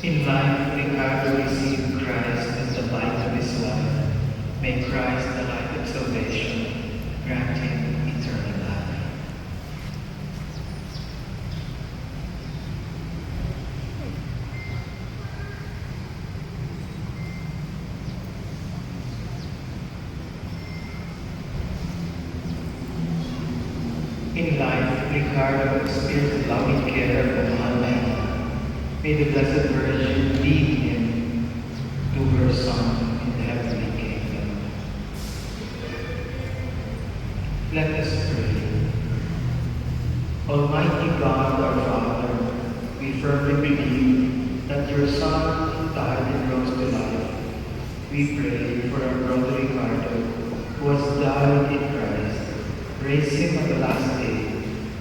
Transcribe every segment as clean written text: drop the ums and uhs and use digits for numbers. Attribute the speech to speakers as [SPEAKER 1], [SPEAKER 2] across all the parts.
[SPEAKER 1] In life, Ricardo received Christ as the light of his life. May Christ, the light of salvation, grant him eternal life. In life, Ricardo experienced loving care from Almighty. May the Blessed Virgin lead him to her Son in the heavenly kingdom. Let us pray. Almighty God, our Father, we firmly believe that your Son died and rose to life. We pray for our brother Ricardo, who has died in Christ. Raise him on the last day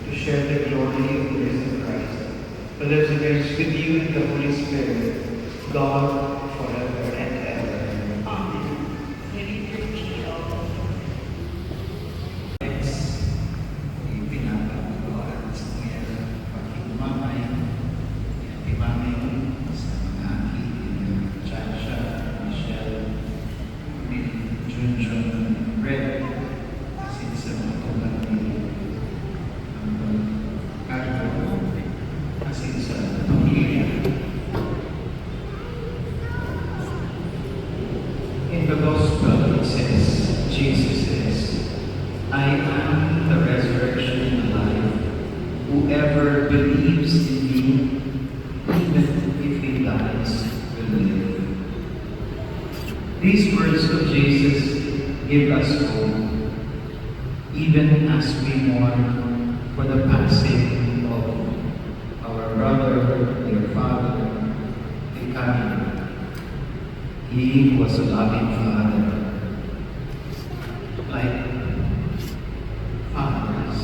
[SPEAKER 1] to share the glory of the risen Christ, who lives and reigns with you in the Holy Spirit, God, forever and ever. Amen.
[SPEAKER 2] Pinapagawa sa mga pagkimamay, timamay sa mga aki, Chacha, Michelle, Junjun, Red, sa mga tulad ni Carlo, asin sa pamilya. In the Gospel, it says, Jesus says, I am the resurrection and life. Whoever believes in me, even if he dies, will live. These words of Jesus give us hope, even as we mourn for the passing of our brother, dear father, Ricardo. He was a loving father. Like fathers,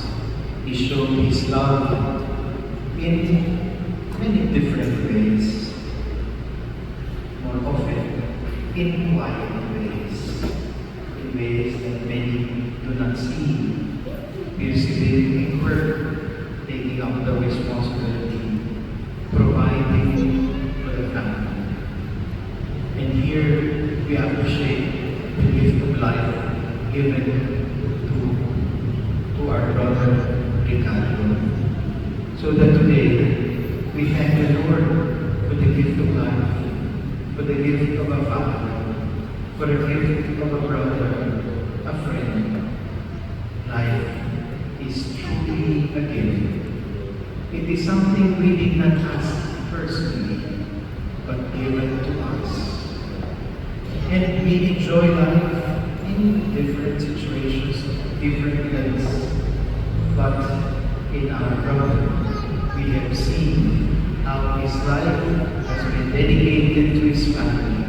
[SPEAKER 2] he showed his love in many different ways. More often, in quiet ways. In ways that many do not see. Persevering in work, taking up the responsibility, providing for the family. And here we appreciate the gift of life given to our brother Ricardo. So that today we thank the Lord for the gift of life, for the gift of a father, for the gift of a brother, a friend. Life is truly a gift. It is something we did not ask personally, but given to us. And we enjoy life in different situations, different ways. But in our brother, we have seen how his life has been dedicated to his family,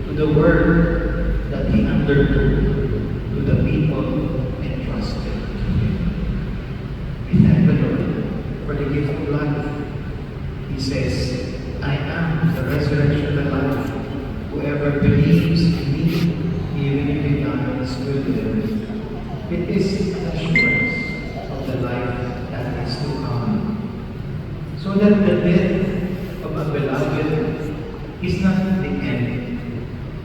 [SPEAKER 2] to the work that he undertook, to the people entrusted to him. We thank the Lord for the gift of life. He says, I am the resurrection and life. Whoever believes in me, even if he dies, will live. It is an assurance of the life that is to come. So that the death of a beloved is not the end.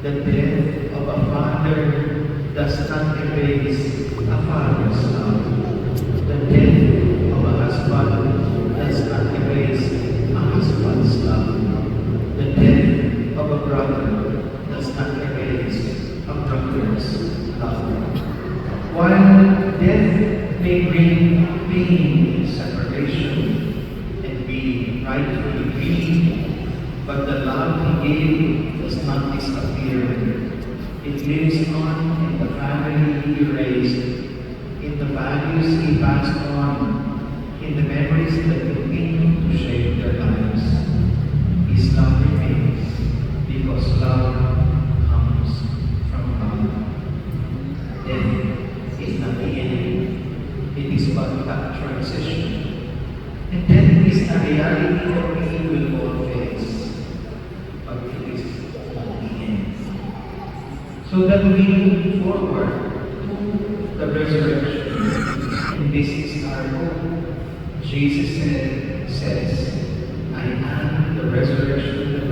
[SPEAKER 2] The death of a father does not erase a father's love. The death of a husband does not erase a husband's love. The death of a brother does not erase a brother's love. While death may bring pain, separation, and be rightfully grieved, but the love he gave does not disappear. It lives on in the family he raised, in the values he passed on, in the memories that continue to shape their lives. His love remains because love comes from God. Death is not the end. It is but a transition. And death is a reality that we will all face. But it is not the end. So that we move forward to the resurrection. And this is our hope. Jesus says, I am the resurrection and the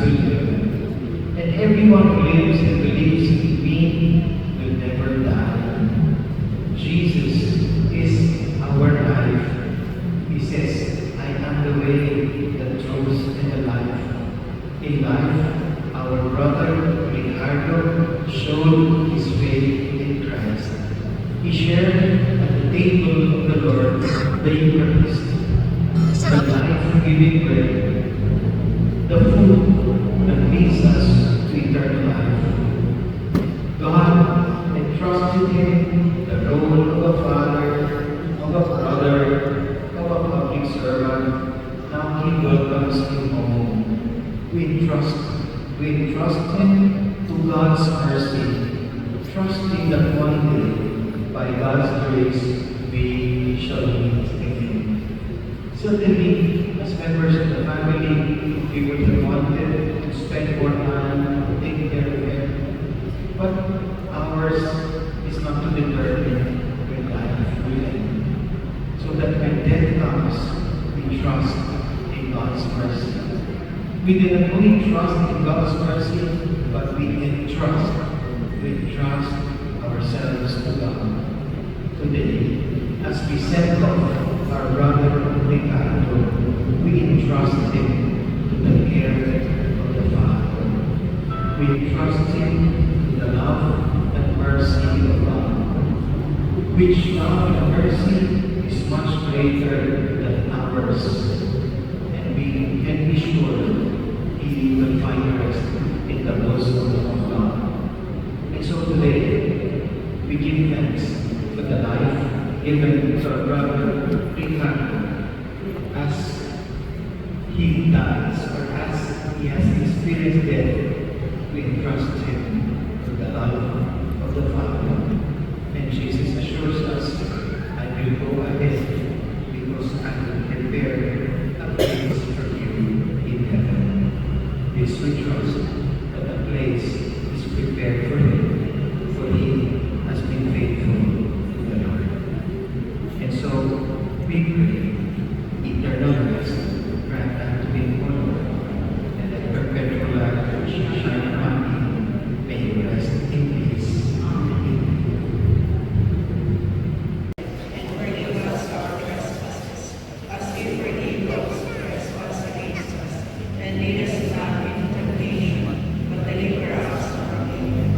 [SPEAKER 2] will live. And everyone who lives and believes in me will never die. Jesus is our life. He says, I am the way, the truth, and the life. In life, our brother Ricardo showed his faith in Christ. He shared at the table of the Lord the Eucharist, the life-giving bread, the food that leads us to eternal life. God entrusted him the role of a father, of a brother, of a public servant. Now he welcomes him home. We entrust him to God's mercy, trusting that one day, by God's grace, we shall meet again. Certainly, as members of the family, we would have wanted to spend more time taking care of him. But ours is not to determine when life will end. So that when death comes, we trust in God's mercy. We did not only trust in God's mercy, but we entrust ourselves to God. Today, as we send off our brother Ricardo, we entrust him to the care of the Father. We entrust him to the love and mercy of God, which love and mercy is much greater than ours. And we can be sure he will find rest in the bosom of God. And so today, we give thanks for the life given to our brother Ricardo as he dies or as he has experienced death. We entrust him to the love of the Father. And Jesus assures us, I will go ahead because I will prepare a place for you in heaven. This we trust that a place is prepared for him, for he has been faithful to the Lord. And so we pray, eternal rest, grant unto him, O Lord, and that perpetual light which shine upon him may he rest in peace. Amen.
[SPEAKER 3] And forgive us our trespasses, as we forgive those who trespass against us. And lead us not into temptation, but deliver us from evil.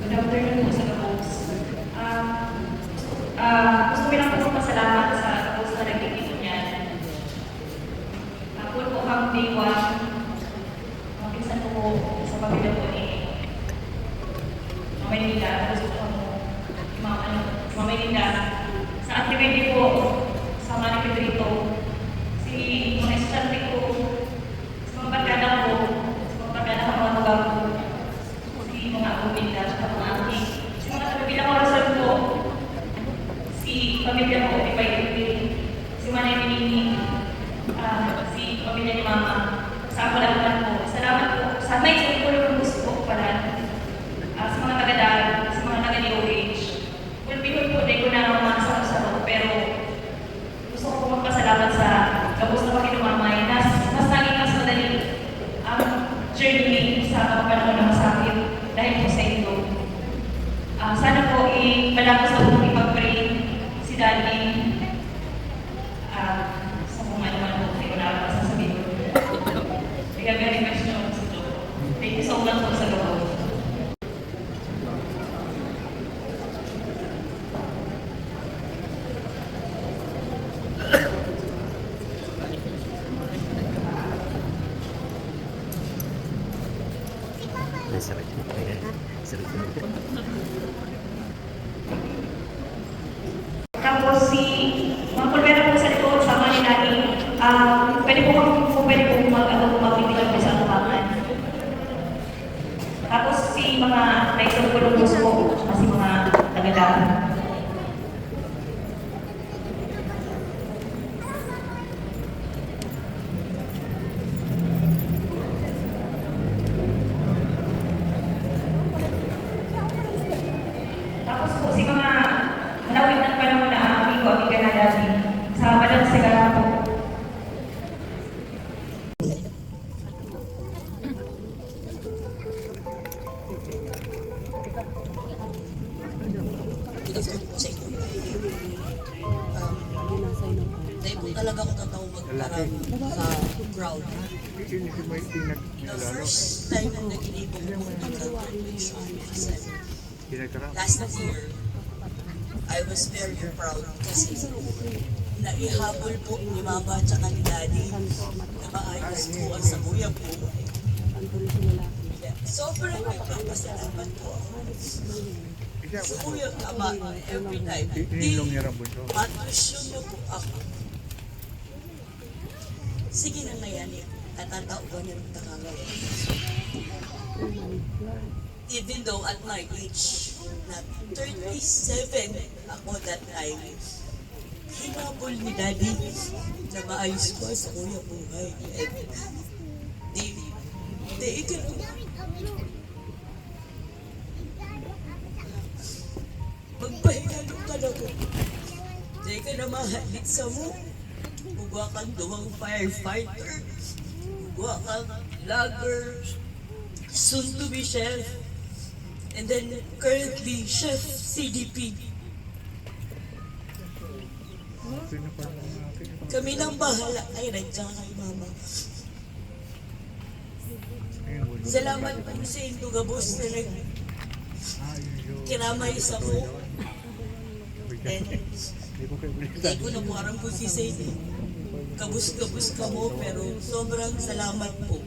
[SPEAKER 3] Good afternoon po sa Kapos. Gusto ko lang po pasalamat sa Kapos na nagkikita niyan. Ako po ang day 1, mapinsan po sa pamilya po ni Mama Linda. Gusto ko Mama Linda. Sa activity po, sa mga Pedrito, si mga estudyante ko, sa mga barkada ko, sa mga barkada ng mga magang ko, si mga Linda, sa mga aking, sa mga tabi-bilang orasan ko, si pamilya ko, di ba si Manay Minini, si pamilya ni Mama, sa ako lang po. Salamat po. Sa may sa ito ng gusto pala, sa mga taga-daran, sa mga taga-DOH. Pulpihon po, di ko na masama-sama, pero gusto ko po magpasalamat sa Kapos na Pakinumamay na mas naging mas madali ang journey sa kapanahon ng sakit dahil po sa ito. Sana po malapos na po ipag-pray si Daddy. Sa kung ano man po, hindi ko na alam sasabihin ko. Kaya very much no, sa Diyos. Thank you so much po sa loob. Tapos mga pulwera po sa likod, sama ni Daddy. Pwede po mag-pipilihan po sa lumangan. Tapos mga naisang kulong po, kasi mga nagadahan. Tapos po mga malawit ng panahon na amigo na Daddy. Sa balang sigara po.
[SPEAKER 4] Dahil po talaga ako tataw magkarang sa crowd. The first time na naginibong ko ng graduation last year, I was very proud kasi naihabol po ni Mama at saka ni Daddy na maayos po ang sabuyan po. Sobrang nagpapasalamat po ako. Sa Kuyang Ama, every time, matusyon na po ako. Sige na ngayon, natatauban niya ng tangalan. Even though at my age, na 37 ako that time, hinabol ni Daddy na maayos ko sa kuya buhay. Di ikaw magpahingalo ka na ko. Di ka na mahalit sa mo. Bugwa kang duwang firefighter. Bugwa kang vlogger. Soon to be chef. And then currently chef CDP. Kami nang bahala. Ay, nandiyan kay Mama. Salamat po sa Indo Gabos na kiramay sa mo. And hindi ko na po aram kung si Sadie. Kabus-kabus ka mo, pero sobrang salamat po.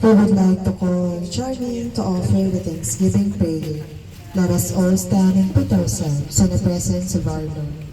[SPEAKER 5] We would like to call Charlene to offer the Thanksgiving prayer. Let us all stand and put ourselves in the presence of our Lord.